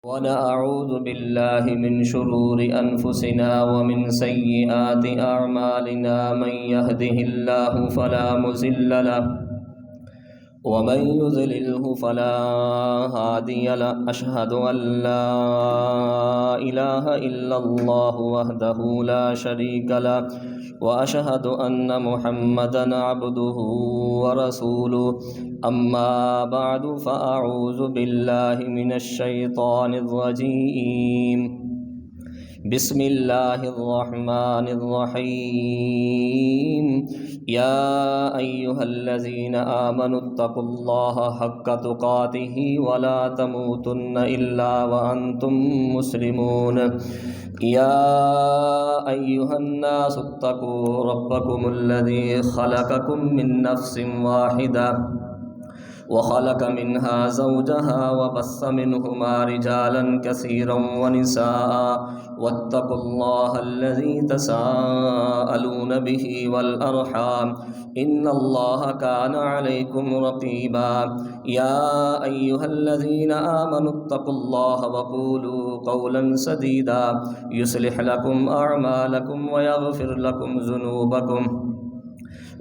ونعوذ بالله من شرور أنفسنا ومن سيئات أعمالنا من يهده الله فلا مضل له ومن يضلله فلا هادي له أشهد أن لا إله إلا الله وحده لا شريك له وأشهد أن محمدًا عبده ورسوله أما بعد فأعوذ بالله من الشيطان الرجيم بسم الله الرحمن الرحيم يا أيها الذين آمنوا اتقوا الله حق تقاته ولا تموتن إلا وأنتم مسلمون يا أيها الناس اتقوا ربكم الذي خلقكم من نفس واحدة وخلق منها زوجها وبث منهما رجالا كثيرا ونساء واتقوا الله الذي تساءلون به والأرحام إن الله كان عليكم رقيبا يا أيها الذين آمنوا اتقوا الله وقولوا قولا سديدا يصلح لكم أعمالكم ويغفر لكم ذنوبكم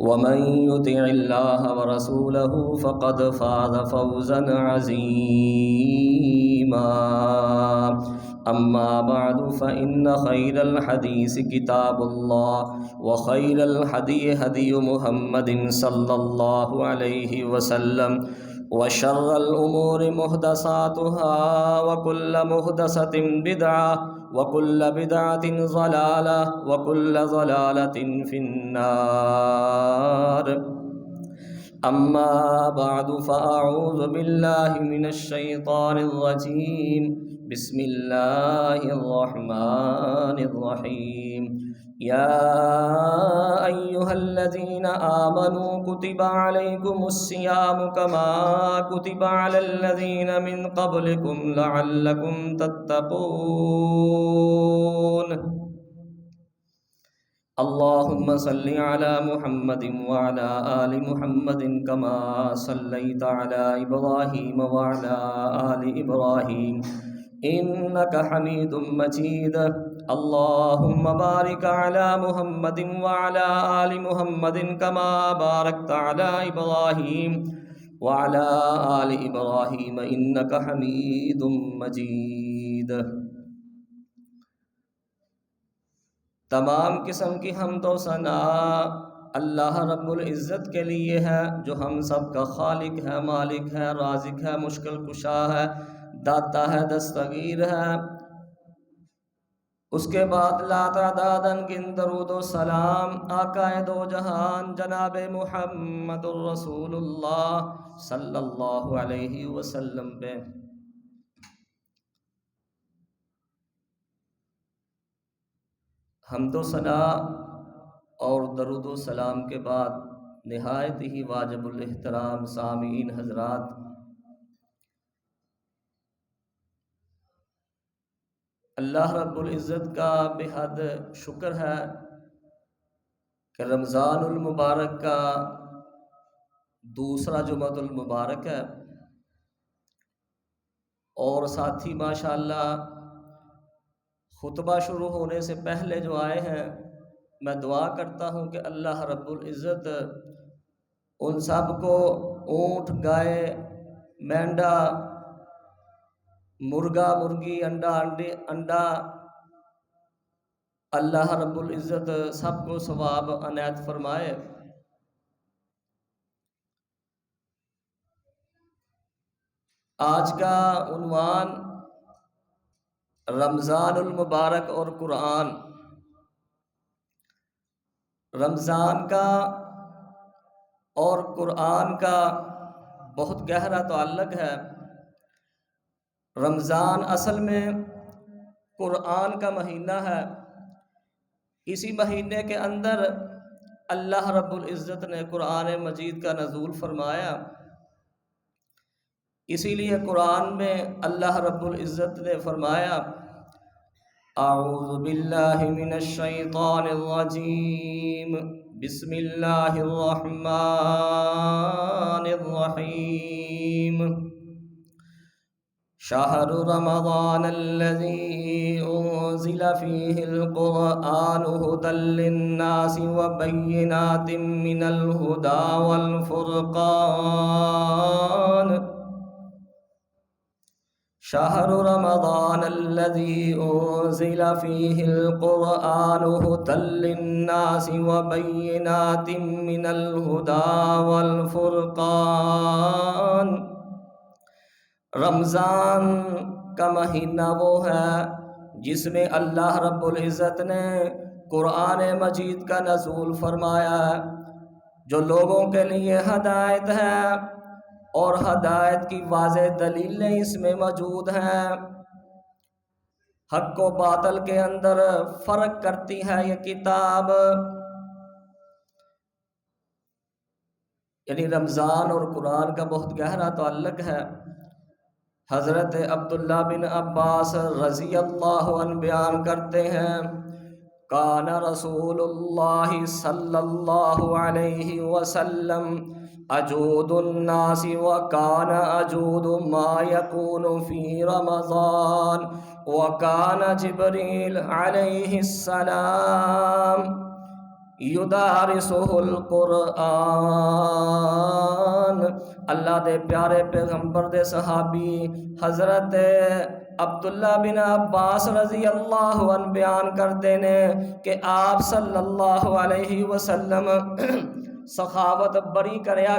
ومن يطع الله ورسوله فقد فاز فوزا عظيما أما بعد فإن خير الحديث كتاب الله وخير الهدي هدي محمد صلى الله عليه وسلم وشر الأمور محدثاتها وكل محدثة بدعة وكل بدعة ضلالة وكل ضلالة في النار أما بعد فأعوذ بالله من الشيطان الرجيم بسم الله الرحمن الرحيم يا أيها الذين آمنوا كتب عليكم الصيام كما كتب على الذين من قبلكم لعلكم تتقون اللهم صل على محمد وعلى آل محمد كما صليت على إبراهيم وعلى آل إبراهيم إنك حميد مجيد اللهم بارك على محمد وعلى آل محمد كما باركت على إبراهيم وعلى آل إبراهيم إنك حميد مجيد۔ تمام قسم کی حمد و ثنا اللہ رب العزت کے لیے ہے جو ہم سب کا خالق ہے، مالک ہے، رازق ہے، مشکل کشا ہے، داتا ہے، دستگیر ہے۔ اس کے بعد لا تعداد ان درود و سلام آقا دو جہان جناب محمد الرسول اللہ صلی اللہ علیہ وسلم پہ۔ حمد و ثنا اور درود و سلام کے بعد نہایت ہی واجب الاحترام سامعین حضرات، اللہ رب العزت کا بے حد شکر ہے کہ رمضان المبارک کا دوسرا جمعۃ المبارک ہے، اور ساتھی ماشاءاللہ خطبہ شروع ہونے سے پہلے جو آئے ہیں، میں دعا کرتا ہوں کہ اللہ رب العزت ان سب کو اونٹ، گائے، مینڈا، مرغا، مرغی، انڈا اللہ رب العزت سب کو ثواب عنایت فرمائے۔ آج کا عنوان رمضان المبارک اور قرآن۔ رمضان کا اور قرآن کا بہت گہرا تعلق ہے۔ رمضان اصل میں قرآن کا مہینہ ہے، اسی مہینے کے اندر اللہ رب العزت نے قرآن مجید کا نزول فرمایا۔ اسی لیے قرآن میں اللہ رب العزت نے فرمایا اعوذ باللہ من الشیطان الرجیم بسم اللہ الرحمن الرحیم شهر رمضان الذي أنزل فيه القرآن هدى للناس وبينات من الهدى والفرقان شهر رمضان الذي أنزل فيه القرآن هدى للناس وبينات من الهدى والفرقان رمضان کا مہینہ وہ ہے جس میں اللہ رب العزت نے قرآن مجید کا نزول فرمایا ہے، جو لوگوں کے لیے ہدایت ہے اور ہدایت کی واضح دلیلیں اس میں موجود ہیں، حق و باطل کے اندر فرق کرتی ہے یہ کتاب۔ یعنی رمضان اور قرآن کا بہت گہرا تعلق ہے۔ حضرت عبداللہ بن عباس رضی اللہ عنہ بیان کرتے ہیں، کان رسول اللہ صلی اللہ علیہ وسلم اجود الناس وکان اجود ما یکون فی رمضان وکان جبریل علیہ السلام یدارسہ القرآن۔ اللہ دے پیارے پیغمبر دے صحابی حضرت عبداللہ بن عباس رضی اللہ عنہ بیان کرتے نے کہ آپ صلی اللہ علیہ وسلم سخاوت بڑی کریا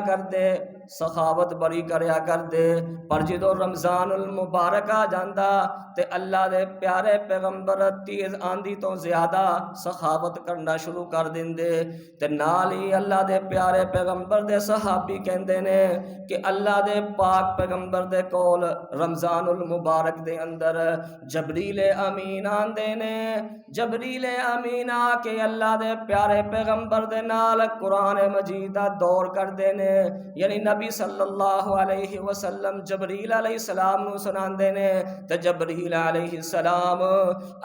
کر دے پر جدو رمضان المبارک آ جاندا تے اللہ دے پیارے پیغمبر تیز آندھی تو زیادہ سخاوت کرنا شروع کر دیندے تے نال ہی اللہ دے پیارے پیغمبر دے صحابی کہندے نے کہ اللہ دے پاک پیغمبر دے کول رمضان المبارک دے اندر جبریل امین آندے نے، جبریل امین آ کے اللہ دے پیارے پیغمبر دے نال قرآن مجید دا دور کر دینے، یعنی نبی صلی اللہ علیہ وسلم جبریل علیہ السلام نو سناندے نے تے جبریل علیہ السلام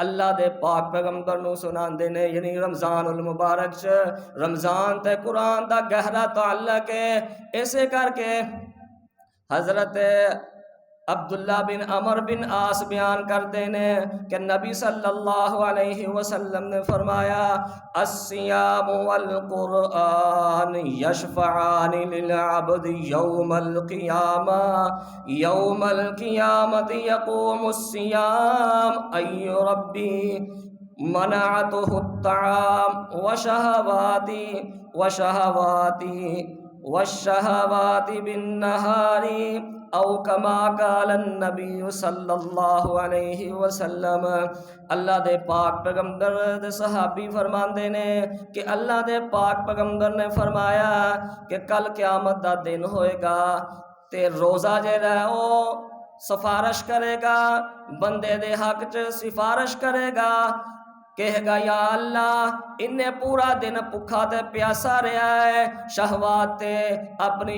اللہ دے پاک پیغمبر نو سناندے نے۔ یعنی رمضان المبارک چ رمضان تے قرآن دا گہرا تعلق ہے۔ ایسے کر کے حضرت عبداللہ بن عمر بن عاص بیان کرتے ہیں کہ نبی صلی اللہ علیہ وسلم نے فرمایا، الصیام والقرآن یشفعان للعبد یوم القیامہ، یوم القیامت یقوم الصیام ای ربی منعته الطعام وشہواتی بالنہار او کما قال النبی صلی اللہ علیہ وسلم۔ اللہ دے پاک پیغمبر دے صحابی فرماندے نے کہ اللہ دے پاک پیغمبر نے فرمایا کہ کل قیامت دا دن ہوئے گا تے روزہ جڑا ہے او سفارش کرے گا، بندے دے حق چ سفارش کرے گا، کہے گا یا اللہ انہیں پورا دن بھکھا تے پیاسا رہا ہے، شہوات تے اپنی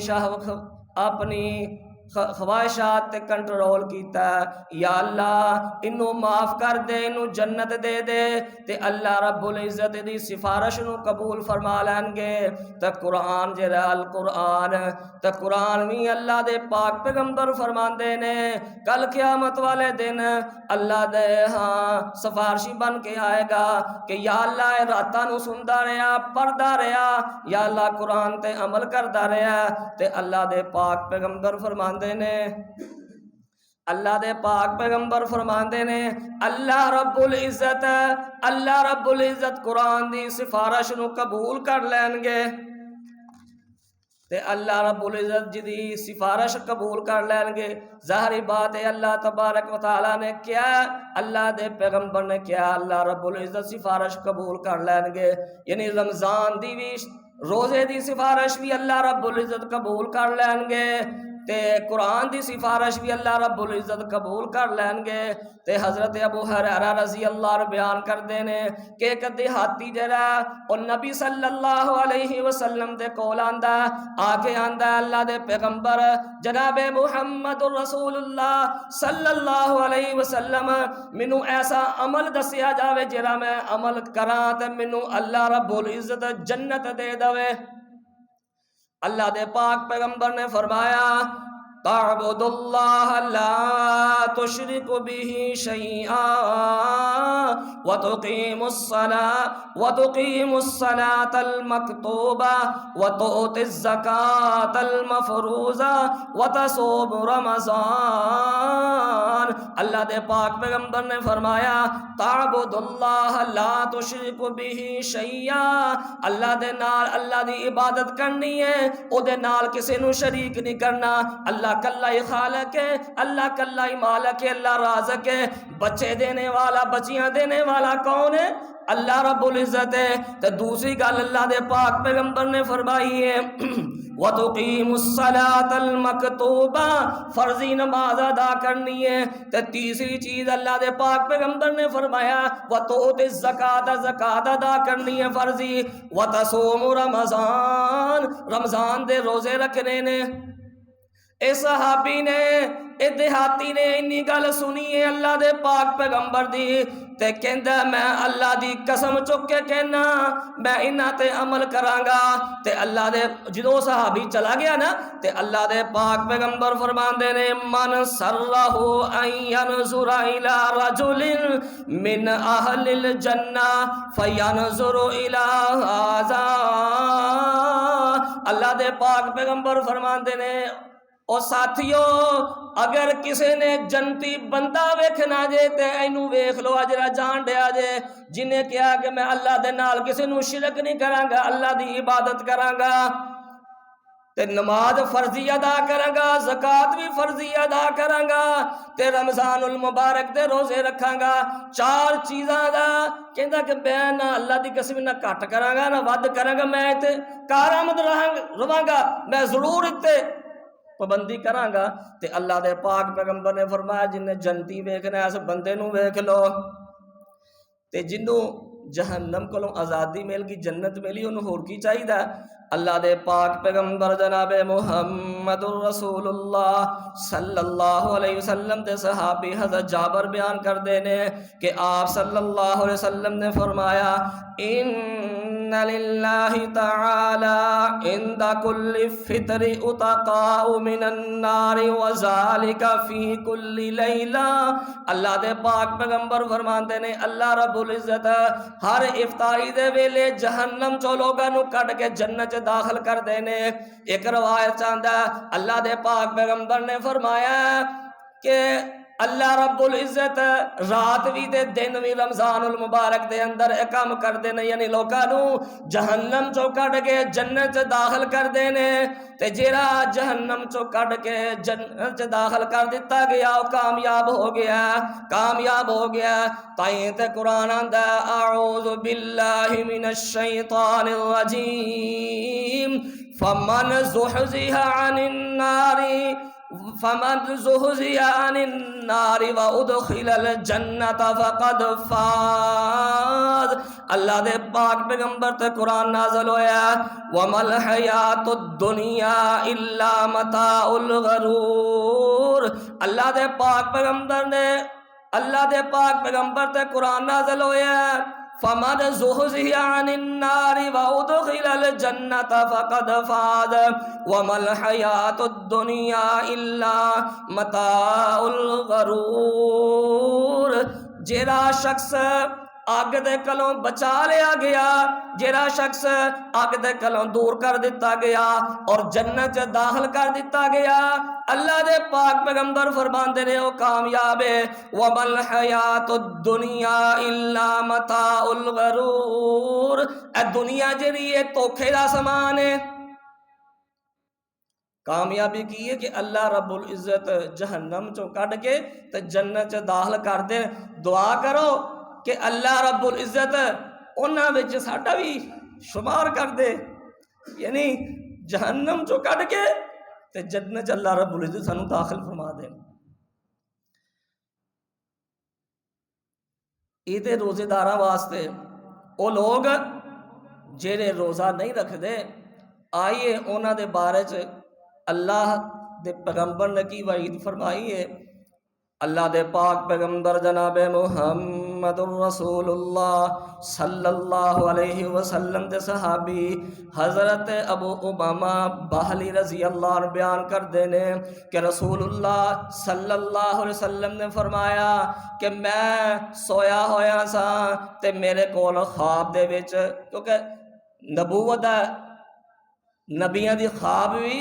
خواہشات تے کنٹرول کیتا ہے، یا اللہ انہوں معاف کر دے، انہوں جنت دے دے تے اللہ رب العزت دی سفارش نو قبول فرما لین گے۔ تے قرآن جڑا القرآن تے قرآن بھی اللہ دے پاک پیغمبر فرماندے نے کل قیامت والے دن اللہ دے ہاں سفارشی بن کے آئے گا کہ یا اللہ اے راتاں نو سندا رہیا، پڑھدا رہیا، یا اللہ قرآن تے عمل کردا رہیا تے اللہ دے پاک پیغمبر فرماندے نے، اللہ دے پاک پیغمبر فرماندے نے اللہ رب العزت قرآن دی سفارش نو قبول کر لین گے تے اللہ رب العزت جدی سفارش قبول کر لین گے۔ ظاہری بات ہے اللہ تبارک و تعالی نے کیا، اللہ دے پیغمبر نے کیا، اللہ رب العزت سفارش قبول کر لین گے۔ یعنی رمضان دی بھی روزے دی سفارش بھی اللہ رب العزت قبول کر لین گے تے قرآن دی سفارش بھی اللہ رب العزت قبول کر لین گے۔ تے حضرت ابو ہریرہ رضی اللہ عنہ بیان کردے نے کہ ایک دیہاتی جڑا اور نبی صلی اللہ علیہ وسلم دے کول آندا آ کے آندا اللہ دے پیغمبر جناب محمد رسول اللہ صلی اللہ علیہ وسلم مینوں ایسا عمل دسیا جاوے جڑا میں عمل کراں تے مینوں اللہ رب العزت جنت دے دے۔ اللہ دے پاک پیغمبر نے فرمایا تعبد اللہ لا تشرک به شیئا وتقیم الصلاة المکتوبہ وتؤتی الزکاة المفروضہ وتصوم رمضان۔ اللہ دے پاک پیغمبر نے فرمایا تعبد اللہ لا تشرک به شیئا، اللہ دے نال اللہ دی عبادت کرنی ہے، او دے نال کسے نو شریک نہیں کرنا۔ اللہ کلا ہی خالق ہے، اللہ کلا ہی مالک ہے، اللہ رازق ہے، بچے دینے والا بچیاں دینے والا کون ہے؟ اللہ رب العزت ہے۔ تو دوسری گل اللہ دے پاک پیغمبر نے فرمائی ہے وَتُقِيمُ الصَّلَاةَ الْمَكْتُوبَةَ، فرضی نماز ادا کرنی ہے۔ تو تیسری چیز اللہ دے پاک پیغمبر نے فرمایا وَتُؤْتِ الزَّكَاةَ، زکات ادا کرنی ہے فرضی، وَتَصُومُ رمضان، رمضان دے روزے رکھنے نے۔ اے صحابی نے، اے دیہاتی نے انی گل سنی ہے اللہ دے پاک پیغمبر دی، تے کہندا میں اللہ دی قسم چک کے کہنا میں انہاں تے عمل کراں گا۔ تے اللہ دے جدوں صحابی چلا گیا نا، تے اللہ دے پاک پیغمبر فرماندے نے من سرہ ان ینظر الی رجل من اہل الجنہ فینظر الی ھذا، اللہ دے پاک پیغمبر فرماندے نے او ساتھیو اگر کسے نے جنتی بندہ ویکھنا جے تے اینو ویکھ لو، اجرا جان دیا جے جن نے کہا کہ میں اللہ دے نال کسے نو شرک نہیں کراں گا، اللہ دی عبادت کراں گا، تے نماز فرضی ادا کراں گا، زکات بھی فرضی ادا کراں گا، تے رمضان المبارک دے روزے رکھاں گا، چار چیزاں دا کہندا کہ میں نہ اللہ دی قسم نہ کٹ کراں گا نہ ود کراں گا، میں تے کارآمد رہاں گا، میں ضرور تے پابندی کراں گا۔ تے اللہ دے پاک پیغمبر نے فرمایا جن نے جنتی ویکھنا اس بندے نو ویکھ لو، تے جنوں جہنم کولوں آزادی مل گئی، جنت ملی، انہوں ہور کی چاہیے؟ اللہ دے پاک پیغمبر جناب محمد رسول اللہ صلی اللہ علیہ وسلم دے صحابی حضرت جابر بیان کر دینے کہ آپ صلی اللہ علیہ وسلم نے فرمایا ان للہ تعالی عند کل فطر اتقاء من النار وذالک فی کل لیلہ، اللہ دے پاک پیغمبر فرماندے نے اللہ رب العزت ہر افطاری دے ویلے جہنم چو لوگاں نو کڈ کے جنت داخل کر دینے۔ ایک روایت چاہتا اللہ دے پاک پیغمبر نے فرمایا کہ اللہ رب العزت رات بھی دے دن بھی رمضان المبارک دے اندر کام کر دینے، یعنی لوگانو جہنم چو کڈ کے جنت داخل کر دینے، تے جیڑا جہنم چو کڈ کے جنت داخل کر دیتا گیا وہ کامیاب ہو گیا، کامیاب ہو گیا۔ تائیں تے قرآن آندا اعوذ باللہ من الشیطان الرجیم فمن زحزح عن النار وادخل الجنت فقد فاز۔ اللہ دے پاک پیغمبر تے قرآن نازل ہویا وما الحیات الدنیا الا متاع الغرور۔ اللہ دے پاک پیغمبر تے قرآن نازل ہویا فمن زحزح عن النار وادخل الجنت فقد فاز وما الحیات الدنیا الا متاع الغرور۔ جیڑا شخص اگ دے کلوں بچا لیا گیا، جیڑا شخص اگ دے کلوں دور کر دیتا گیا اور جنت داخل کر دیتا گیا، اللہ دے پاک پیغمبر فرماندے نے وہ کامیاب ہے۔ وَمَا الْحَيَاةُ الدُّنْيَا إِلَّا مَتَاعُ الْغَرُورِ، اے دنیا جڑی ہے دھوکھے دا سامان ہے۔ کامیابی کی ہے کہ اللہ رب العزت جہنم چوں کڈ کے تے جنت داخل کر دے۔ دعا کرو کہ اللہ رب العزت انہاں وچ ساڈا بھی شمار کر دے، یعنی جہنم چوں کڈ کے تے جنت اللہ رب العزت سانو داخل فرما دے۔ یہ روزے داراں واسطے وہ لوگ جڑے روزہ نہیں رکھتے، آئیے انہاں دے بارے چ اللہ دے پیغمبر نے کی وعید فرمائی ہے اللہ دے پاک پیغمبر جناب محمد الرسول اللہ صلی اللہ علیہ وسلم دے صحابی حضرت ابو امامہ باہلی رضی اللہ عنہ بیان کر دینے کہ رسول اللہ صلی اللہ علیہ وسلم نے فرمایا کہ میں سویا ہویا سا تے میرے کول خواب دے وچ، کیونکہ نبوت ہے، نبیاں دی خواب بھی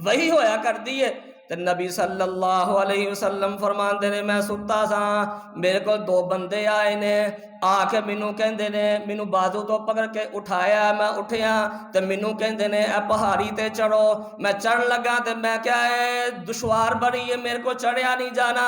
وہی ہویا کرتی ہے، تے نبی صلی اللہ علیہ وسلم فرماندے نے میں ستا سا، میرے کو دو بندے آئے نے، آ کے مینوں کہندے نے، مینوں بازو تو پکڑ کے اٹھایا، میں اٹھیا تے مینوں کہندے نے اے پہاڑی تے چڑھو، میں چڑھ لگا تے میں کیا ہے دشوار بڑی ہے، میرے کو چڑھیا نہیں جانا،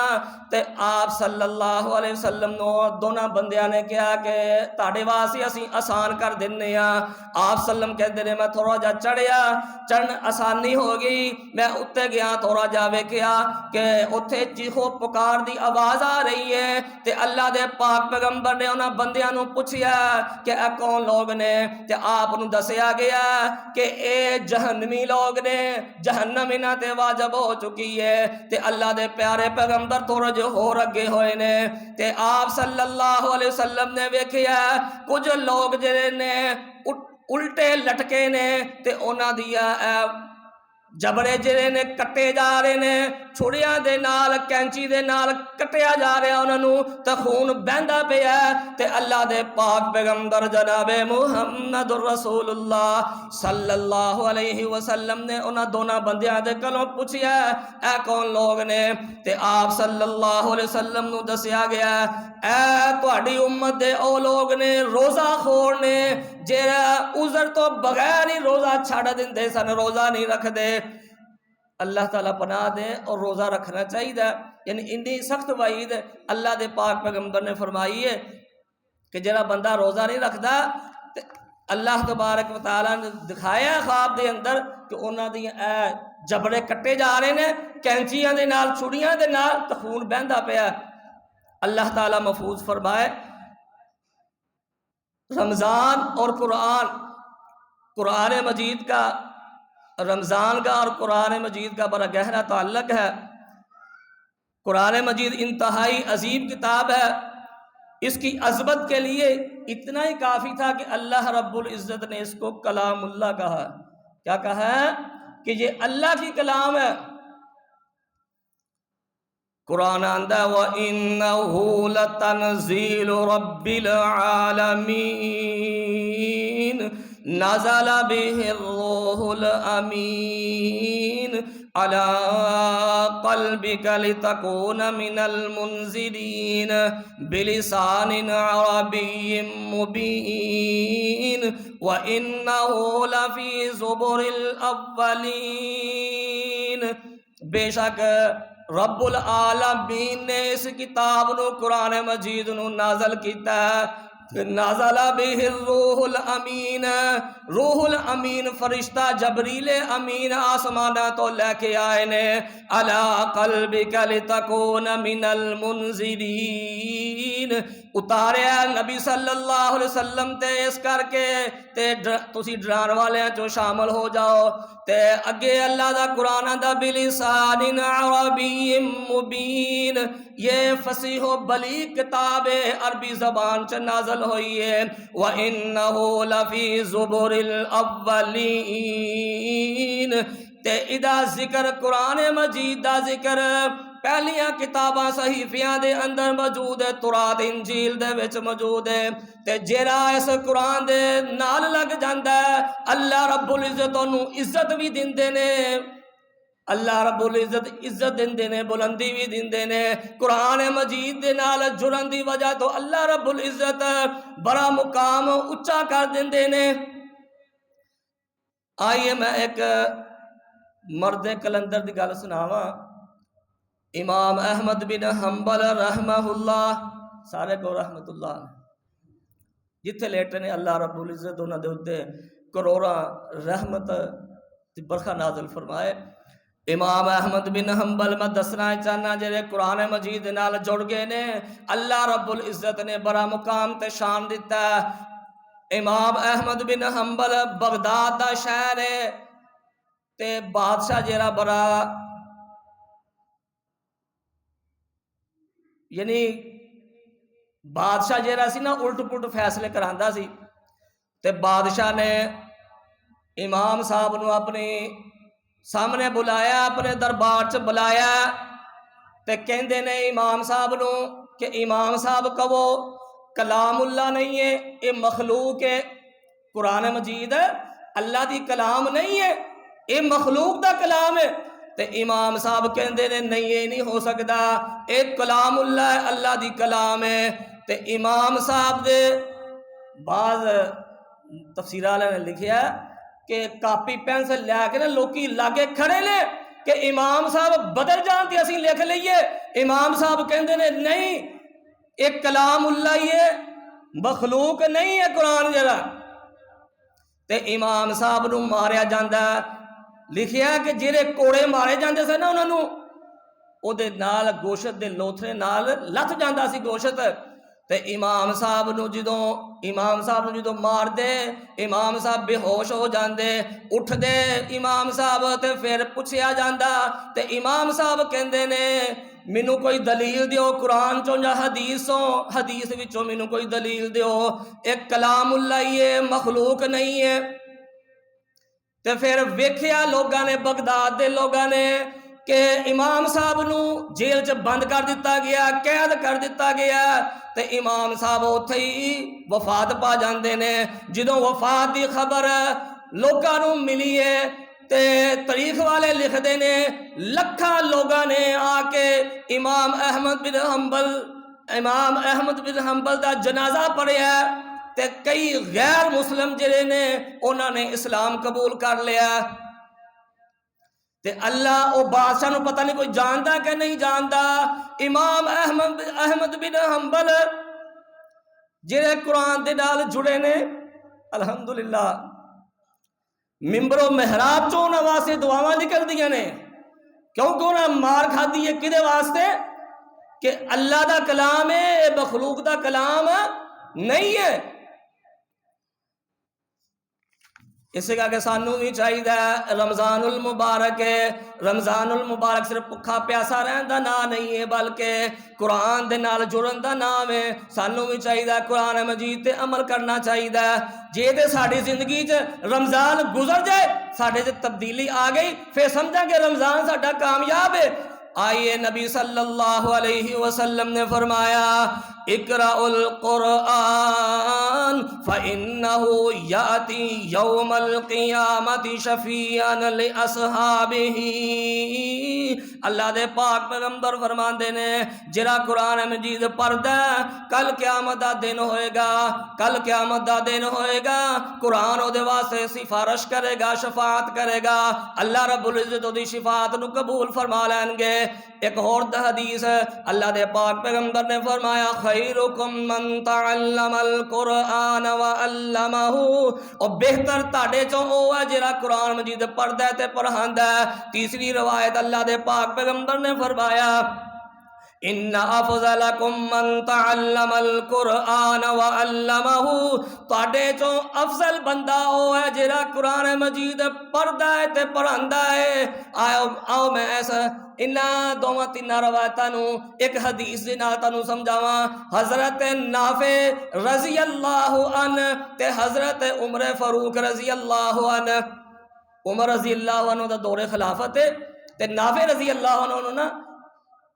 تے آپ صلی اللہ علیہ وسلم نو دونوں بندیاں نے کہا کہ تاڑے واسطے اسی آسان کر دینے ہاں، آپ سلم کہندے نے میں تھوڑا جا چڑھیا، چڑھن آسانی ہو گئی، میں اتنے گیا تھوڑا جا ویکھیا کہ اتھے چیخو پکار دی آواز آ رہی ہے، تے اللہ دے پاک پیغمبر نے انہاں بندیاں نو پوچھیا کہ اے کون لوگ نے، تے آپ نو دسیا گیا کہ اے جہنمی لوگ نے، جہنم انہاں تے واجب ہو چکی ہے، تے اللہ دے پیارے پیغمبر تھوڑا جو ہو رگے ہوئے نے، تے آپ صلی اللہ علیہ وسلم نے ویکھیا کچھ لوگ جڑے نے الٹے لٹکے نے تے انہاں دیا جبڑے جڑے نے کٹے جا رہے نے، چھڑیاں دے نال کینچی دے نال کٹیا جا رہا انہاں نو تے خون بہندا پیا، تے اللہ دے پاک پیغمبر جناب محمد الرسول اللہ صلی اللہ علیہ وسلم نے انہاں دونوں بندیاں دے کلوں پوچھیا اے کون لوگ نے، تے آپ صلی اللہ علیہ وسلم نو دسیا گیا اے تہاڈی امت دے او لوگ نے روزہ خور نے جڑا عذر تو بغیر ہی روزہ چھڑ دیندے سن، روزہ نہیں رکھ دے۔ اللہ تعالیٰ پناہ دے اور روزہ رکھنا چاہیے، یعنی اتنی سخت وعید اللہ دے پاک پیغمبر نے فرمائی ہے کہ جڑا بندہ روزہ نہیں رکھدا تے اللہ تبارک و تعالیٰ نے دکھایا خواب دے اندر کہ انہاں دی جبڑے کٹے جا رہے نے، کینچیاں دے نال چھڑیاں دے نال تے خون بہندا پیا۔ اللہ تعالیٰ محفوظ فرمائے۔ رمضان اور قرآن مجید کا، رمضان کا اور قرآن مجید کا بڑا گہرا تعلق ہے۔ قرآن مجید انتہائی عظیم کتاب ہے، اس کی عظمت کے لیے اتنا ہی کافی تھا کہ اللہ رب العزت نے اس کو کلام اللہ کہا۔ کیا کہا ہے کہ یہ اللہ کی کلام ہے۔ قرآن آندہ وَإِنَّهُ لَتَنزِيلُ رَبِّ الْعَالَمِينَ نَزَلَ بِهِ الرُّوحُ الْأَمِينُ عَلَىٰ قَلْبِكَ لِتَكُونَ مِنَ الْمُنزِلِينَ بِلِسَانٍ عَرَبِيٍّ مُبِينٍ وَإِنَّهُ لَفِي زُبُرِ الْأَوَّلِينَ۔ بے شک رب العالمین نے اس کتاب نو قرآن مجید نو نازل کیتا ہے۔ نازل بہ الروح الامین، روح الامین فرشتہ جبریل امین آسمانہ تو لے کے آئے نے، علی قلبک لتکون من المنذرین، اتاریا نبی صلی اللہ علیہ وسلم تے اس کر کے تے تسی ڈران والیاں چو شامل ہو جاؤ، تے اگے اللہ دا قرآن دا بلسان عربی مبین، یہ فصیح و بلیغ کتاب عربی زبان چ نازل ہوئی ہے۔ وَإِنَّهُ لَفِي زُبُرِ الْأَوَّلِينَ، تے ادا ذکر قرآن مجید دا ذکر پہلیاں کتاباں صحیفیاں دے اندر موجود ہے، تورات انجیل دے وچ موجود ہے، تے جیڑا اس قرآن دے نال لگ جاندا ہے اللہ رب العزت انہوں عزت بھی دیندے نے، اللہ رب العزت عزت دیندے نے، بلندی بھی دیندے نے۔ قرآن مجید دے نال جڑن دی وجہ تو اللہ رب العزت بڑا مقام اچا کر دیندے نے۔ آئیے میں ایک مرد کلندر دی گل سناواں۔ امام احمد بن حنبل رحمہ اللہ، سارے کو رحمت اللہ، جتھے لیٹے نے اللہ رب العزت انہاں دے اوتے کروڑاں رحمت دی برکھا نازل فرمائے۔ امام احمد بن حنبل میں دسنا چاہنا جڑے قرآن مجید نال جڑ گئے نے، اللہ رب العزت نے بڑا مقام تے شان دیتا ہے۔ امام احمد بن حنبل بغداد دا شہر ہے، تے بادشاہ جڑا بڑا یعنی بادشاہ جہاں سی نا الٹ پلٹ فیصلے کراندا سی، تے بادشاہ نے امام صاحب نو اپنی سامنے بلایا، اپنے دربار چ بلایا، تے کہندے نے امام صاحب نو کہ امام صاحب کہو کلام اللہ نہیں ہے، یہ مخلوق ہے، قرآن مجید اللہ دی کلام نہیں ہے، یہ مخلوق دا کلام ہے۔ تے امام صاحب کہندے نے نہیں یہ نہیں ہو سکتا، ایک کلام اللہ ہے، اللہ دی کلام ہے۔ تے امام صاحب دے بعض تفسیر والے نے لکھیا کہ کاپی پینسل لے کے نا لوکی لاگے کھڑے نے کہ امام صاحب بدل جان تے اسی لکھ لئیے۔ امام صاحب کہندے نے نہیں، ایک کلام اللہ ہی ہے، مخلوق نہیں ہے قرآن جڑا۔ تے امام صاحب نو ماریا جاندا، لکھیا کہ جڑے کوڑے مارے جاندے سے نا انہاں نو او دے نال گوشت دے لوتھرے نال لتھ جاندا سی گوشت۔ تے امام صاحب نو جدوں مار دے، امام صاحب بے ہوش ہو جاندے، اٹھ دے امام صاحب، تے پھر پوچھیا جاندا تے امام صاحب کہندے نے مینوں کوئی دلیل دیو قرآن چوں یا حدیث وچوں مینوں کوئی دلیل دیو، ایک کلام اللہ ہی ہے، مخلوق نہیں ہے۔ تے پھر ویکھیا لوگاں نے، بغداد دے لوگاں نے کہ امام صاحب نو جیل چ بند کر دیتا گیا، قید کر دیتا گیا، تے امام صاحب اوتھے ہی وفات پا جاندے نے۔ جدوں وفات دی خبر لوگاں نو ملی ہے تے تاریخ والے لکھدے نے لکھاں لوگاں نے آ کے امام احمد بن حنبل دا جنازہ پڑھیا، تے کئی غیر مسلم جڑے نے انہاں نے اسلام قبول کر لیا۔ تے اللہ او بادشاہ نو پتہ نہیں کوئی جاندا کہ نہیں جاندا، امام احمد بن حنبل جڑے قرآن دے نال جڑے نے، الحمدللہ ممبر و محراب چوں انہاں واسطے دعاواں نکل دیاں نے، کیونکہ انہاں مار کھادی ہے کدے واسطے کہ اللہ دا کلام ہے، مخلوق دا کلام نہیں ہے۔ اس کا کہ سانوں بھی چاہیے رمضان المبارک ہے، رمضان المبارک صرف بھکھا پیاسا رہن دا نام نہیں ہے بلکہ قرآن دے نال جڑن دا نام ہے۔ سانوں بھی چاہیے قرآن مجید تے عمل کرنا چاہیے، جے تے ساڈی زندگی چ رمضان گزر جائے، ساڈے تے تبدیلی آ گئی، پھر سمجھا کہ رمضان ساڈا کامیاب ہے۔ آئیے نبی صلی اللہ علیہ وسلم نے فرمایا اقرأ القرآن فإنه یأتی یوم القیامت شفیعا لأصحابہ۔ اللہ دے پاک پیغمبر فرماندے نے جڑا قرآن مجید پڑھدا کل قیامت دا دن ہوئے گا، کل قیامت دا دن ہوئے گا، قرآن او دے واسطے سفارش کرے گا، شفاعت کرے گا، اللہ رب العزت دی شفاعت نو قبول فرما لین گے۔ ایک اور حدیث اللہ دے پاک پیغمبر نے فرمایا خیرکم من تعلم القرآن وعلمہ، اور بہتر تاڑے چوں او ہے جڑا قرآن مجید پڑھدا ہے تے پڑھاندا ہے۔ تیسری روایت اللہ دے پاک پیغمبر نے فرمایا ان افضلکم من تعلم القرآن وعلمہ، تاڑے چوں افضل بندہ او ہے جڑا قرآن مجید پڑھدا ہے تے پڑھاندا ہے۔ آؤ میں ایسا انہاں دوواں تیناں روایتاں نو ایک حدیث دے نال تانوں سمجھاواں۔ حضرت نافع رضی اللہ عنہ تے حضرت عمر فاروق رضی اللہ عنہ، عمر رضی اللہ عنہ دا دور خلافت ہے تے نافع رضی اللہ عنہ نا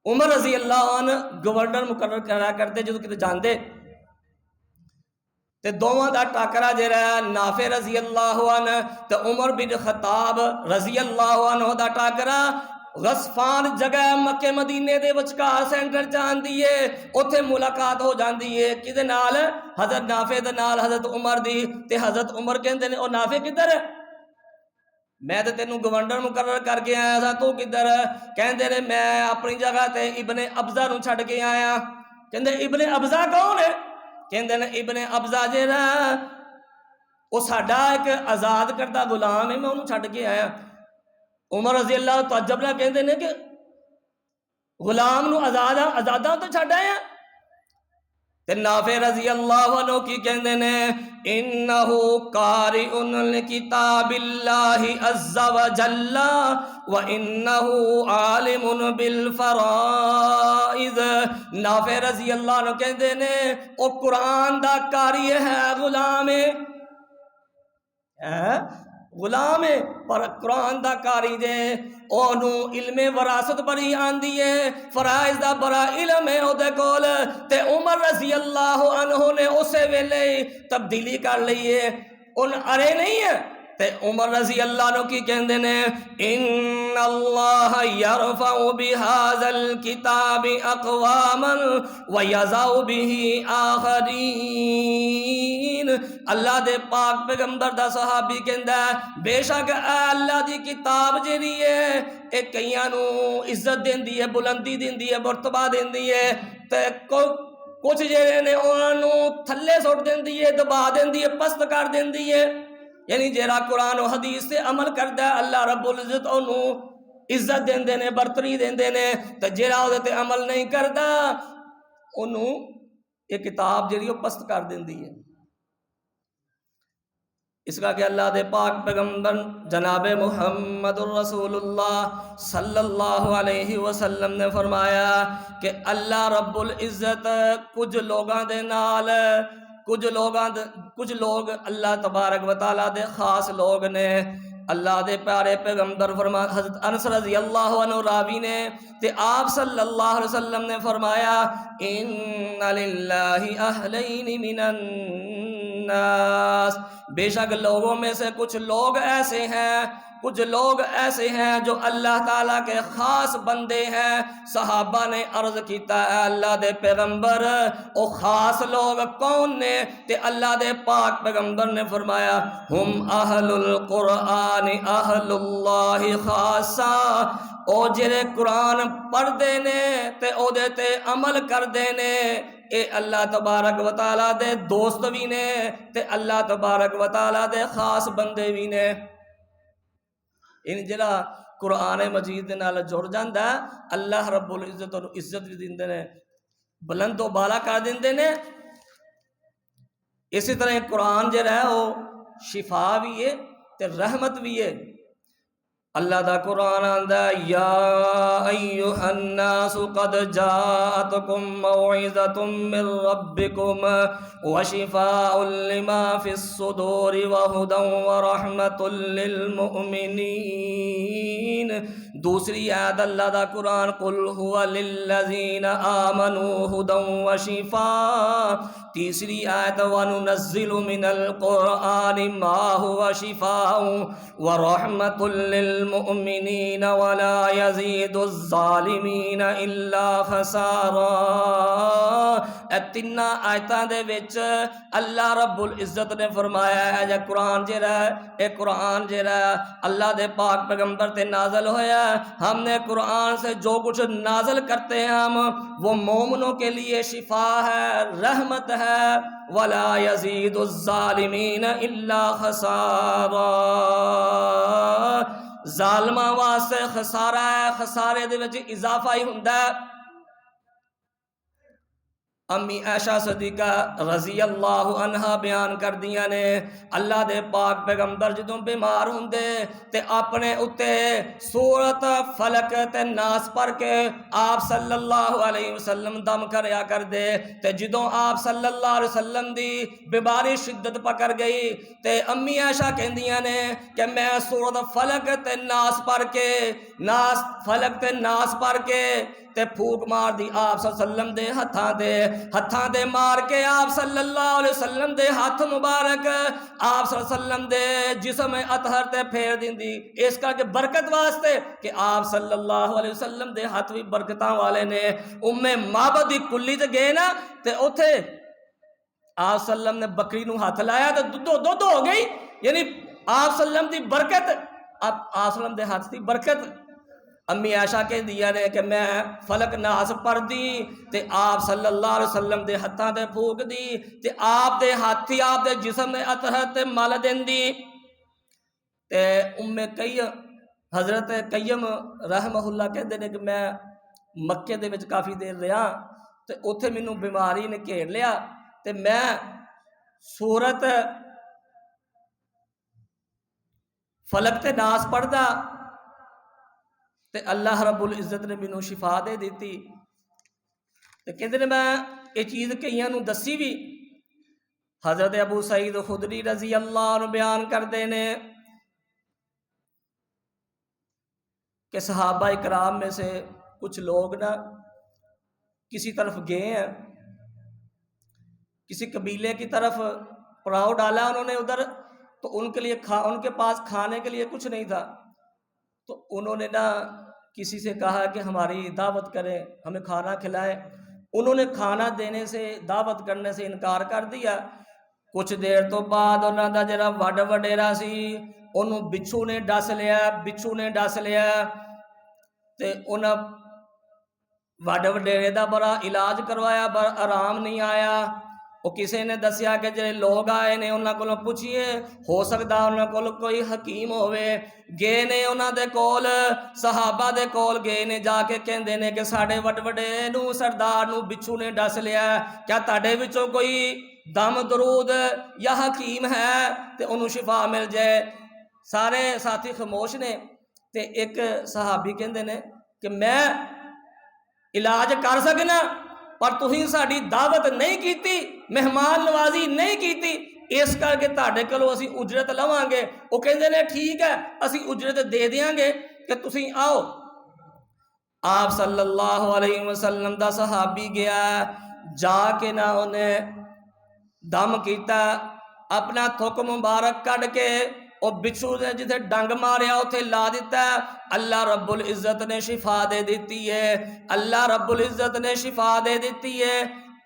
عمر رضی اللہ عنہ گورنر مقرر کرا کرتے جدوں کتے جاندے تے دوواں دا ٹاکرا جڑا نافع رضی اللہ عنہ تے عمر بن خطاب رضی اللہ عنہ دا ٹاکرا غصفان جگہ مکے مدینے دے وچکار سینٹر جاندی ہے، اوتھے ملاقات ہو جاندی ہے کدے نال؟ حضرت نافع دے نال حضرت عمر دی۔ تے حضرت عمر کہندے نے او نافع کدھر ہے؟ میں تے تینوں گورنر مقرر کر کے آیا سا، تو کدھر؟ کہندے نے میں اپنی جگہ تے ابن ابزہ نو چھڈ کے آیا۔ کہندے ابن ابزہ کون ہے؟ کہندے نے ابن ابزہ جیڑا او ساڈا ایک آزاد کردہ غلام ہے، میں انہوں چھڈ کے آیا۔ عمر رضی اللہ تعجب نہ کہندے نے کہ غلام نو آزاداں تو چھڈ آیا؟ تے نافع رضی اللہ عنہ کی کہندے نے انہو قارئن لکتاب اللہ عز و جل و انہو عالم بالفرائض. نافع رضی اللہ عنہ کہندے نے او قرآن دا قاری ہے، غلام ہے، غلام ہے پر قرآن دا قاری دے اونو علم وراثت بڑی آندی ہے، فرائض دا بڑا علم ہے او دے کول. تے عمر رضی اللہ عنہ نے اسے ویلے تبدیلی کر لئیے، ان ارے نہیں ہے. تے عمر رضی اللہ عنہ کی کہندے نے ان اللہ یرفع بہذا الکتاب اقواما ویضع بہ آخرین. اللہ دے پاک پیغمبر دا صحابی کہندا ہے بے شک اے اللہ دی کتاب جیڑی ہے اے کئیاں نو عزت دیندی ہے، بلندی دیندی ہے، مرتبہ دیندی ہے، تے کچھ جڑے نے انہاں نو تھلے سٹ دیندی ہے، دبا دیندی ہے، پست کر دیندی ہے. یعنی جیڑا قرآن و حدیث سے عمل کردا ہے اللہ رب العزت انہوں عزت دیندے نے، برتری دیندے نے. تے جیڑا او تے عمل نہیں کردا انہوں یہ کتاب جیڑی وہ پست کر دیندی ہے. اس کا کہ اللہ دے پاک پیغمبر جناب محمد الرسول اللہ صلی اللہ علیہ وسلم نے فرمایا کہ اللہ رب العزت کچھ لوگاں دے نال کچھ لوگ اللہ تبارک و تعالیٰ دے خاص لوگ نے. اللہ دے پیارے پیغمبر حضرت انس رضی اللہ عنہ راوی نے تے آپ صلی اللہ علیہ وسلم نے فرمایا ان للہ اہلین من الناس، بے شک لوگوں میں سے کچھ لوگ ایسے ہیں جو اللہ تعالیٰ کے خاص بندے ہیں. صحابہ نے عرض کیتا ہے اللہ دے پیغمبر او خاص لوگ کون نے؟ تے اللہ دے پاک پیغمبر نے فرمایا ہم اہل القرآن اہل اللہ خاصا. او جڑے قرآن پڑھ دے نے تے او دے تے عمل کر دے نے اے اللہ تبارک و تعالیٰ دے دوست بھی نے تے اللہ تبارک و تعالیٰ دے خاص بندے بھی نے. ان جڑا قرآن مجید نال جڑ جاندا ہے اللہ رب العزت اور عزت بھی دیندے نے، بلند و بالا کر دیندے نے. اسی طرح قرآن جڑا ہے وہ شفا بھی ہے تے رحمت بھی ہے. اللہ دا قرآن آندا یا ایھا الناس قد جاءتکم موعظۃ من ربکم وشفاء لما فی الصدور وہدی ورحمۃ للمؤمنین. دوسری آیت اللہ دا قرآن قل هو للذین آمنوا ہدی وشفاء. تیسری آیت وننزل من القرآن ما هو شفاء ورحمۃ للمؤمنین ولا یزید الظالمین الا خسارا. اے تین آیتاں دے وچ اللہ رب العزت نے فرمایا ہے یہ قرآن جڑا ہے اے قرآن جڑا ہے اللہ دے پاک پیغمبر تے نازل ہویا ہے. ہم نے قرآن سے جو کچھ نازل کرتے ہیں ہم وہ مومنوں کے لیے شفا ہے، رحمت ہے. ولا یزید الظالمین الا خسارا. ظالماں واسطے خسارہ ہے، خسارے دے وچ اضافہ ہی ہوندا ہے. امی عائشہ صدیقہ رضی اللہ عنہا بیان کر دیاں نے اللہ دے پاک پیغمبر جدوں بیمار ہوندے تے اپنے اتے سورت فلک تے ناس پڑھ کے آپ صلی اللہ علیہ وسلم دم کریا کر دے. تے جدوں آپ صلی اللہ علیہ وسلم دی بیماری شدت پکڑ گئی تے امی عائشہ کہندیاں نے کہ میں سورت فلک تے ناس پڑھ کے فلک تے ناس پڑھ کے تے پھوک مار دی آپ صلی اللہ علیہ وسلم دے ہتھاں دے مار کے آپ صلی اللہ علیہ وسلم دے ہاتھ مبارک آپ صلی اللہ علیہ وسلم دے جسم اطہر تے پھیر دیندی اس کر کے برکت واسطے کہ آپ صلی اللہ علیہ وسلم دے ہاتھ بھی برکتاں والے نے. معبد دی کلی تے گئے نا تے اوتھے آپ صلی اللہ علیہ وسلم نے بکری نو ہاتھ لایا تے دودھ ہو گئی. یعنی آپ صلی اللہ علیہ وسلم دی برکت، آپ صلی اللہ علیہ وسلم دے ہاتھ دی برکت. امی عائشہ کہہ دیا نے کہ میں فلک ناس پڑھ دی تے آپ صلی اللہ علیہ وسلم دے ہتھاں دے پھوک دی تے آپ دے ہاتھی آپ دے جسم دے اطہر تے مل دیندی. تے حضرت قیم رحمہ اللہ کہتے ہیں کہ میں مکے دے وچ کافی دیر رہا تے اوتھے مینوں بیماری نے گھیر لیا تے میں سورت فلک تے ناس پڑھدا تے اللہ رب العزت نے مینوں شفا دے دیتی۔ تے کہندے نے میں یہ چیز کئیاں نوں دسی بھی۔ حضرت ابو سعید خدری رضی اللہ عنہ بیان کردے نے کہ صحابہ اکرام میں سے کچھ لوگ نا کسی طرف گئے ہیں، کسی قبیلے کی طرف پڑاؤ ڈالا انہوں نے ادھر، تو ان کے پاس کھانے کے لیے کچھ نہیں تھا، تو انہوں نے نا کسی سے کہا کہ ہماری دعوت کریں، ہمیں کھانا کھلائے۔ انہوں نے کھانا دینے سے، دعوت کرنے سے انکار کر دیا۔ کچھ دیر تو بعد انہوں دا جڑا وڈ وڈیرا سی انہوں بچھو نے ڈس لیا تے انہاں وڈ وڈیرے دا بڑا علاج کروایا، پر آرام نہیں آیا۔ وہ کسی نے دسیا کہ جڑے لوگ آئے نے انہاں کولوں پوچھئے، ہو سکتا انہاں کول کوئی حکیم ہوئے۔ گئے نے انہاں دے کول، صحابہ دے کول گئے نے، جا کے کہندے نے کہ ساڈے وڈ وڈیرے نوں، سردار نوں بچھو نے ڈس لیا، کیا تاڈے وچوں کوئی دم درود یا حکیم ہے تے انہوں شفا مل جائے؟ سارے ساتھی خاموش نے تے ایک صحابی کہندے نے کہ میں علاج کر سکنا، پر تہیں ساڈی دعوت نہیں کیتی، مہمان نوازی نہیں کیتی، اس کر کے تاڈے کولوں اسی اجرت لواں گے۔ وہ کہندے نے ٹھیک ہے اسی اجرت دے دیاں گے کہ تسی آؤ۔ آپ صلی اللہ علیہ وسلم دا صحابی گیا، جا کے نہ انہیں دم کیتا، اپنا تھک مبارک کڈ کے وہ بچھو نے جتھے ڈنگ ماریا اتھے لا دیتا ہے، اللہ رب العزت نے شفا دے دیتی ہے، اللہ رب العزت نے شفا دے دیتی ہے۔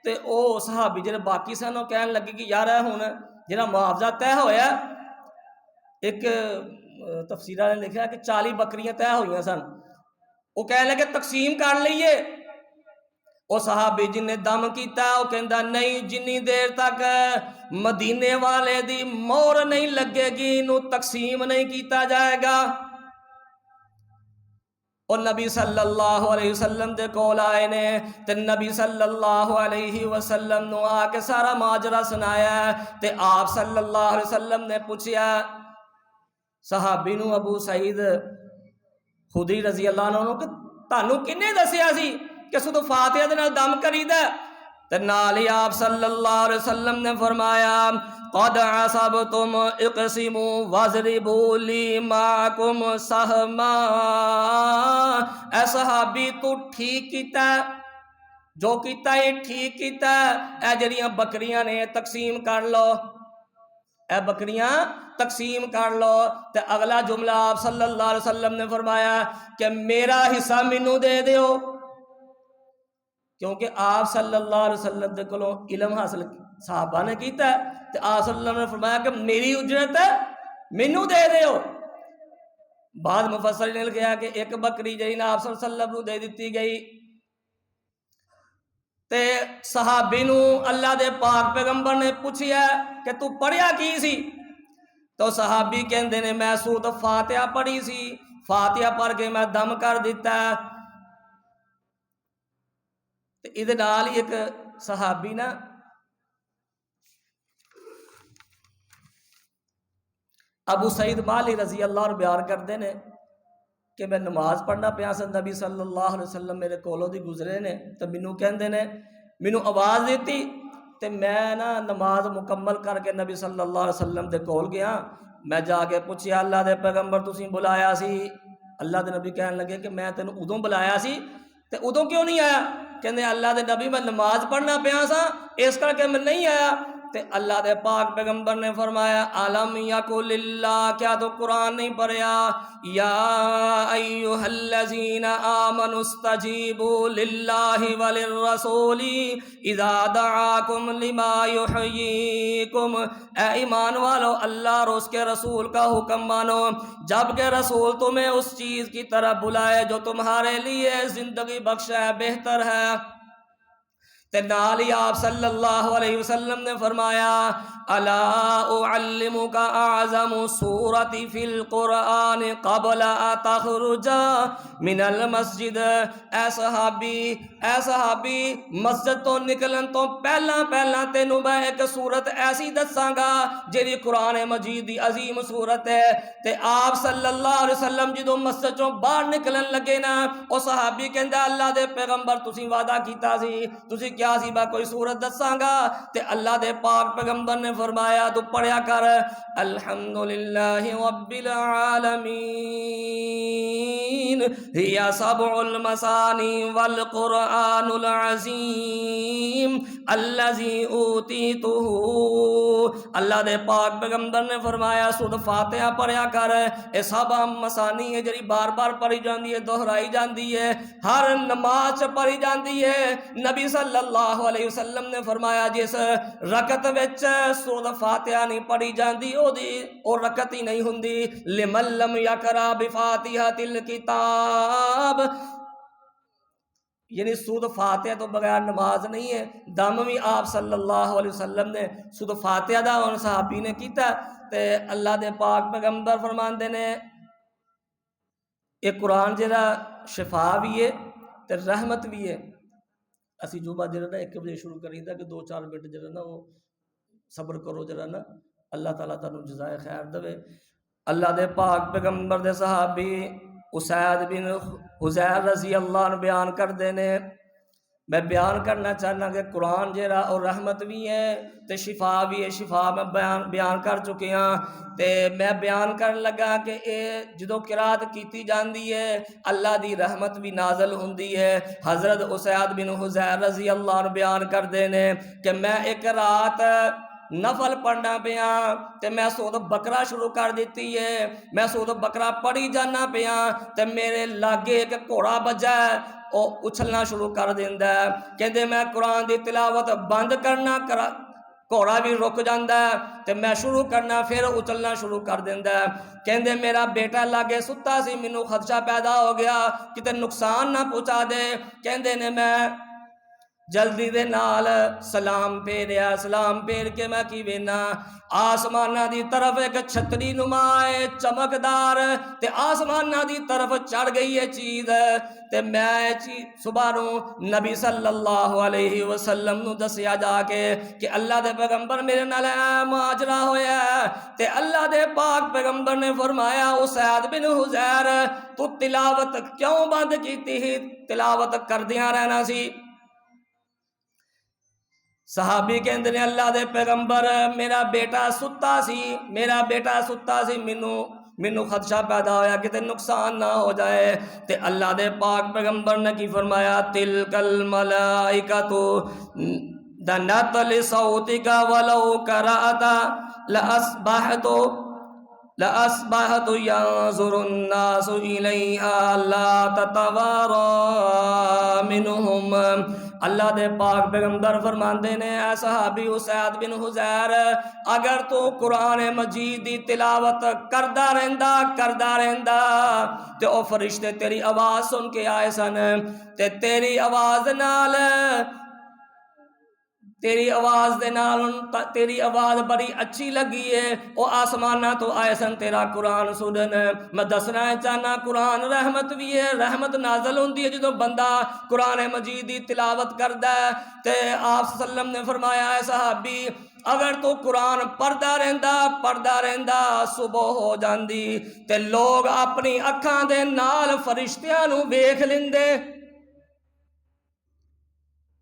تے او صحابی جڑے باقی سن وہ کہن لگے کہ یار ہن جڑا معاوضہ طے ہویا، ایک تفسیرہ نے لکھا کہ 40 بکریاں طے ہوئیاں سن، وہ کہن لگے تقسیم کر لئیے۔ وہ صحابی جن نے دم کیتا وہ کہندا نہیں، جنی دیر تک مدینے والے دی مور نہیں لگے گی نو تقسیم نہیں کیتا جائے گا۔ اور نبی صلی اللہ علیہ وسلم دے کول آئے نے تے نبی صلی اللہ علیہ وسلم نو آ کے سارا ماجرا سنایا تے آپ صلی اللہ علیہ وسلم نے پوچھیا صحابی نو ابو سعید خدری رضی اللہ عنہ کہ تانوں کنے دسیا سی کہ سدو فاتحہ دے نال دم کریدا؟ تے نال ہی آپ صلی اللہ علیہ وسلم نے فرمایا قد عصبتم اقسموا واضربوا لی معکم سہما۔ اے صحابی تو ٹھیک کیتا، جو کیتا ہے ٹھیک کیتا، اے جڑیاں بکریاں نے تقسیم کر لو، اے بکریاں تقسیم کر لو۔ تے اگلا جملہ آپ صلی اللہ علیہ وسلم نے فرمایا کہ میرا حصہ مینوں دے دیو، کیونکہ آپ صلی اللہ علیہ وسلم دے کولوں علم حاصل صحابہ نے کیتا ہے، تے آپ صلی اللہ علیہ وسلم نے فرمایا کہ میری اجرت مینوں دے دیو۔ بعد مفسرین نے لکھا کہ ایک بکری جہی نا آپ صلی اللہ علیہ وسلم نو دے دیتی گئی، تے صحابی نو اللہ دے پاک پیغمبر نے پوچھیا کہ تو پڑھیا کی سی؟ تو صحابی کہندے نے میں سورۃ فاتحہ پڑھی سی، فاتحہ پڑھ کے میں دم کر دیتا۔ تے ادھے نال ہی ایک صحابی نا ابو سعید مالی رضی اللہ عنہ بیان کردے نے کہ میں نماز پڑھنا پیا سا، نبی صلی اللہ علیہ وسلم میرے کولوں دی گزرے نے تے مینوں کہندے نے، مینوں آواز دیتی تے میں نا نماز مکمل کر کے نبی صلی اللہ علیہ وسلم دے کول گیا۔ میں جا کے پوچھیا اللہ دے پیغمبر تسی بلایا سی؟ اللہ دے نبی کہن لگے کہ میں تینوں ادوں بلایا سی تے ادوں کیوں نہیں آیا؟ کہندے اللہ دے نبی میں نماز پڑھنا پیا سا اس کر کے میں نہیں آیا۔ تے اللہ دے پاک پیغمبر نے فرمایا علم یقل اللہ، کیا تو قرآن نہیں پڑھیا؟ یا ایھا الذین آمنوا استجیبوا للہ وللرسول اذا دعاکم لما یحییکم۔ اے ایمان والو اللہ اور اس کے رسول کا حکم مانو جب کہ رسول تمہیں اس چیز کی طرف بلائے جو تمہارے لیے زندگی بخش ہے، بہتر ہے۔ تے نال ہی آپ صلی اللہ علیہ وسلم نے فرمایا الا اعلمک اعظم سورۃ فی القرآن قبل ان تخرج من المسجد۔ اے صحابی اے صحابی مسجد تو نکلن تو پہلا تینوں میں ایک صورت ایسی دساں گا جیڑی قرآن مجید دی عظیم صورت ہے۔ تے آپ صلی اللہ علیہ وسلم جدوں مسجد چوں باہر نکلن لگے نا، او صحابی کہندا اللہ دے پیغمبر تسی وعدہ کیتا سی، تسی کیا سی با کوئی صورت دساں گا؟ تے اللہ دے پاک پیغمبر نے فرمایا تو پڑھیا کر الحمدللہ رب العالمین ہی سبع المثانی والقرآن العظیم الذی اوتیتہ۔ اللہ دے پاک پیغمبر نے فرمایا سورۃ فاتحہ پڑھیا کر، اے سبع مثانی ہے جڑی بار بار پڑھی جاندی ہے، دہرائی جاندی ہے، ہر نماز پڑھی جاندی ہے۔ نبی صلی اللہ علیہ وسلم نے فرمایا جس رکعت وچ سورۃ فاتحہ نہیں پڑھی جاندی او رکعت ہی نہیں ہوندی۔ لمن لم یقرأ بفاتحۃ الکتاب، یعنی سورۃ فاتحہ تو بغیر نماز نہیں ہے۔ دم بھی آپ صلی اللہ علیہ وسلم نے سورۃ فاتحہ دا اور صحابی نے کیتا تے اللہ دے پاک پیغمبر فرماندے نے یہ قرآن جڑا شفا بھی ہے تے رحمت بھی ہے۔ اسی جمعہ جڑا نا 1 بجے شروع کریدا کہ 2-4 منٹ جڑا نا وہ صبر کرو جڑا نا، اللہ تعالیٰ تانوں جزائے خیر دے۔ اللہ دے پاک پیغمبر دے صحابی اسید بن حضیر رضی اللہ عنہ بیان کر دینے، میں بیان کرنا چاہنا کہ قرآن جیرا اور رحمت بھی ہے تے شفا بھی ہے۔ شفا میں بیان کر چکے ہاں تے میں بیان کرن لگا کہ اے جدو قرات کیتی جاندی ہے اللہ دی رحمت بھی نازل ہوندی ہے۔ حضرت اسید بن حضیر رضی اللہ عنہ بیان کر دینے کہ میں ایک رات نفل پڑھنا پیا تے میں سورۃ بقرہ شروع کر دیتی ہے، میں سورۃ بقرہ پڑھی جانا پیا تے میرے لاگے ایک گھوڑا بجا ہے، او اچھلنا شروع کر دیندا ہے۔ کہندے میں قرآن دی تلاوت بند کرنا گھوڑا بھی رک جاندا ہے تے میں شروع کرنا پھر اچھلنا شروع کر دیندا ہے۔ کہندے میرا بیٹا لاگے ستا سی، مینوں خدشہ پیدا ہو گیا کتے نقصان نہ پہنچا دے۔ کہندے نے میں جلدی دے نال سلام پھیریا، سلام پھیر کے میں کی وینا آسمانہ دی طرف ایک چھتری نما ہے چمکدار تے آسمانہ دی طرف چڑھ گئی ہے چیز تے میں صبح نو نبی صلی اللہ علیہ وسلم نو دسیا جا کے کہ اللہ دے پیغمبر میرے نال ماجرا ہویا ہے تے اللہ دے پاک پیغمبر نے فرمایا اسید بن حضیر تو تلاوت کیوں بند کیتی ہی؟ تلاوت کردیاں رہنا سی۔ صحابی کہندے نے اللہ دے پیغمبر میرا بیٹا ستا سی، مینوں خدشہ پیدا ہویا کہ نقصان نہ ہو جائے تے اللہ دے پاک پیغمبر نے کی فرمایا تلک الملائکۃ دنت لصوتک ولو قرأت لأصبحت ينظر الناس إليها لا تتوارى منهم۔ اللہ دے پاک پیغمبر فرماندے نے اے صحابی اسید بن حضیر اگر تو قرآن مجید دی تلاوت کردا رہندا تے او فرشتے تیری آواز سن کے آئے سن تے تیری آواز تیری آواز بڑی اچھی لگی ہے، او آسمانہ تو آئے سن تیرا قرآن سنن۔ میں دسنا چاہنا قرآن رحمت بھی ہے، رحمت نازل ہوندی ہے جدو بندہ قرآن مجید دی تلاوت کردا ہے تے آپ صلی اللہ علیہ وسلم نے فرمایا ہے صحابی اگر تو قرآن پڑھدا رہندا صبح ہو جاندی تے لوگ اپنی اکھاں دے نال فرشتیاں نو ویکھ لیندے۔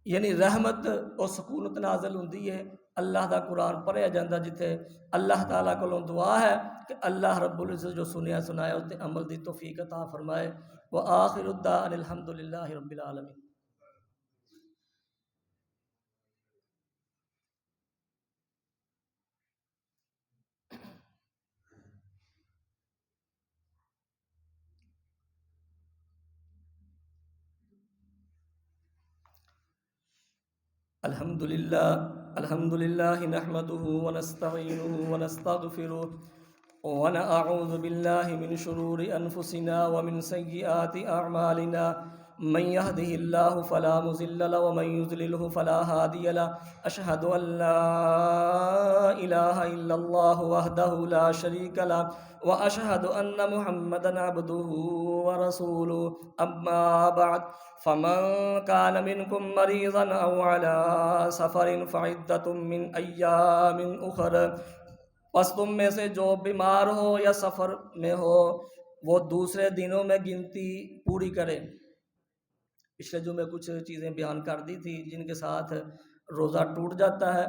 یعنی رحمت اور سکونت نازل ہوندی ہے اللہ دا قرآن پڑھیا جاندہ جتے اللہ تعالیٰ کو دعا ہے کہ اللہ رب العزت جو سنیا سنایا اس تے عمل دی توفیق عطا فرمائے۔ وآخر الدعوان الحمدللہ رب العالمین۔ الحمدللہ نحمده ونستعینه ونستغفره ونعوذ باللہ من شرور انفسنا ومن سیئات اعمالنا من يهده الله فلا مضل له ومن يضلله فلا هادي له أشهد أن لا إله إلا الله وحده لا شريك له وأشهد أن محمدا عبده ورسوله أما بعد فمن كان منكم مريضا أو على سفر فعدة من أيام أخر پس تم میں سے جو بیمار ہو یا سفر میں ہو وہ دوسرے دنوں میں گنتی پوری کرے۔ پچھلے جمعے کچھ چیزیں بیان کر دی تھی جن کے ساتھ روزہ ٹوٹ جاتا ہے،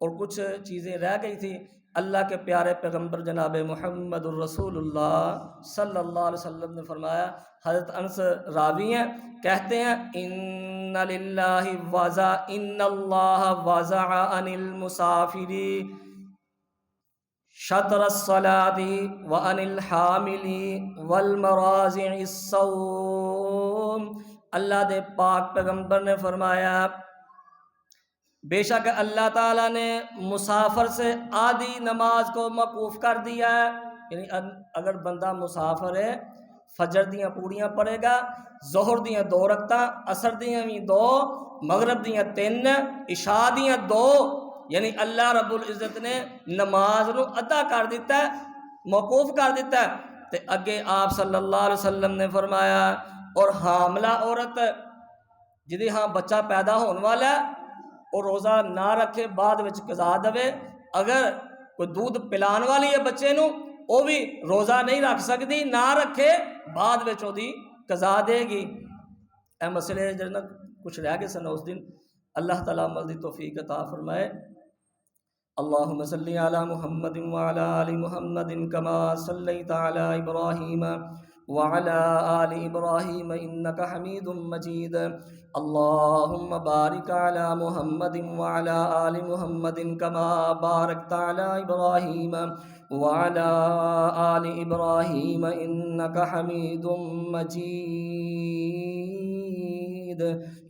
اور کچھ چیزیں رہ گئی تھی۔ اللہ کے پیارے پیغمبر جناب محمد الرسول اللہ صلی اللہ علیہ وسلم نے فرمایا، حضرت انس راوی ہیں، کہتے ہیں ان للہ وضع ان اللہ وضع عن المسافر شطر الصلاة وعن الحامل والمراضع الصوم۔ اللہ دے پاک پیغمبر نے فرمایا بے شک اللہ تعالیٰ نے مسافر سے آدھی نماز کو موقوف کر دیا ہے، یعنی اگر بندہ مسافر ہے فجر دیاں پوریاں پڑھے گا، ظہر دیاں 2 رکعتاں، عصر دیاں بھی 2، مغرب دیاں 3، عشاء دیاں 2، یعنی اللہ رب العزت نے نماز نو ادا کر دیتا ہے، موقوف کر دیتا ہے۔ تے اگے آپ صلی اللہ علیہ وسلم نے فرمایا اور حاملہ عورت جدی ہاں بچہ پیدا ہونے والا ہے اور روزہ نہ رکھے بعد وچ قضا دے، اگر کوئی دودھ پلان والی ہے بچے نو وہ بھی روزہ نہیں رکھ سکتی، نہ رکھے بعد وچ دی قضا دے گی۔ اے مسئلے جنت کچھ رہ گئے سن اس دن، اللہ تعالیٰ عمل دی توفیق عطا فرمائے۔ اللہم صلی علی محمد وعلی آل محمد کما صلیت علی ابراہیم وعلی آل ابراہیم انک حمید مجید۔ اللہم بارک علی محمد وعلی آل محمد کما بارکت علی ابراہیم وعلی آل ابراہیم انک حمید مجید۔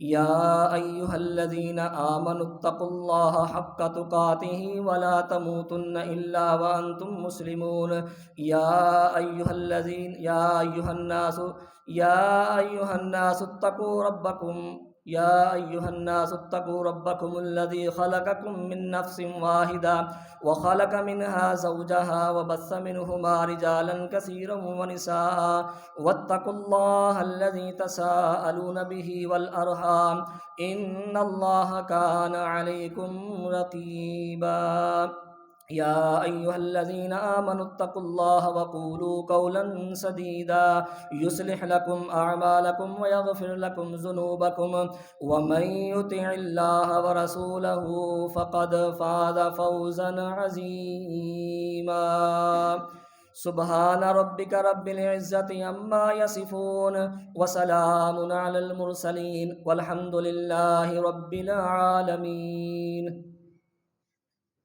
یا ایھا الذین آمنوا اتقوا اللہ حق تقاتہ ولا تموتن الا وانتم مسلمون۔ یا ایھا الناس اتقوا ربکم الذی خلقکم من نفس واحدہ وخلق منها زوجها وبث منہما رجالا کثیرا ونساء واتقوا اللہ الذی تساءلون به والارحام ان اللہ کان علیکم رقیبا۔ یا ایھا الذین آمنوا اتقوا اللہ وقولوا قولا سدیدا یصلح لکم اعمالکم ویغفر لکم ذنوبکم ومن یطع اللہ ورسولہ فقد فاز فوزا عظیما۔ سبحان ربک رب العزت عما یصفون وسلام علی المرسلین والحمد للہ رب العالمین۔